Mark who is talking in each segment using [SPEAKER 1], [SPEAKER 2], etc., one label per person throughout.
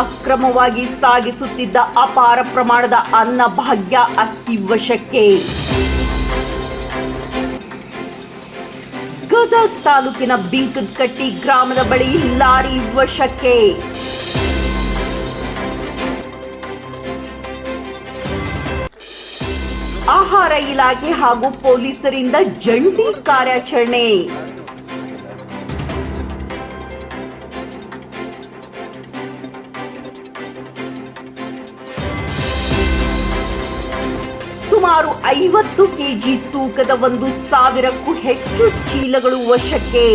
[SPEAKER 1] ಅಕ್ರಮವಾಗಿ ಸಾಗಿಸುತ್ತಿದ್ದ ಅಪಾರ ಪ್ರಮಾಣದ ಅನ್ನಭಾಗ್ಯ ಅಕ್ಕಿ ವಶಕ್ಕೆ. ಗದಗ ತಾಲೂಕಿನ ಬಿಂಕದಕಟ್ಟಿ ಗ್ರಾಮದ ಬಳಿ ಲಾರಿ ವಶಕ್ಕೆ. ಆಹಾರ ಇಲಾಖೆ ಹಾಗೂ ಪೊಲೀಸರಿಂದ ಜಂಟಿ ಕಾರ್ಯಾಚರಣೆ. ಸುಮಾರು 50 ಕೆಜಿ ತೂಕದ 1,000ಕ್ಕೂ ಹೆಚ್ಚು ಚೀಲಗಳು ವಶಕ್ಕೆ.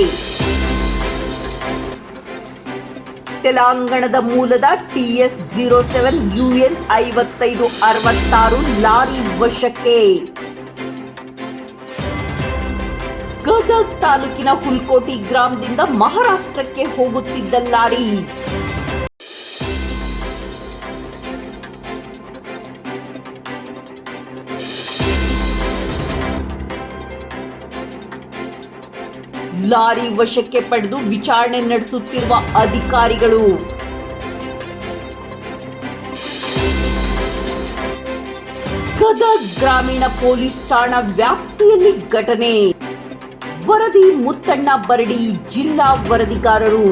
[SPEAKER 1] ತೆಲಂಗಾಣದ ಮೂಲದ TS07 UN 5566 ಲಾರಿ ವಶಕ್ಕೆ. ಗದಗ ತಾಲೂಕಿನ ಹುಲ್ಕೋಟಿ ಗ್ರಾಮದಿಂದ ಮಹಾರಾಷ್ಟ್ರಕ್ಕೆ ಹೋಗುತ್ತಿದ್ದ ಲಾರಿ. ಲಾರಿ ವಶಕ್ಕೆ ಪಡೆದು ವಿಚಾರಣೆ ನಡೆಸುತ್ತಿರುವ ಅಧಿಕಾರಿಗಳು. ಗದಗ ಗ್ರಾಮೀಣ ಪೊಲೀಸ್ ಠಾಣಾ ವ್ಯಾಪ್ತಿಯಲ್ಲಿ ಘಟನೆ. ವರದಿ ಮುತ್ತಣ್ಣ ಬರಡಿ, ಜಿಲ್ಲಾ ವರದಿಗಾರರು.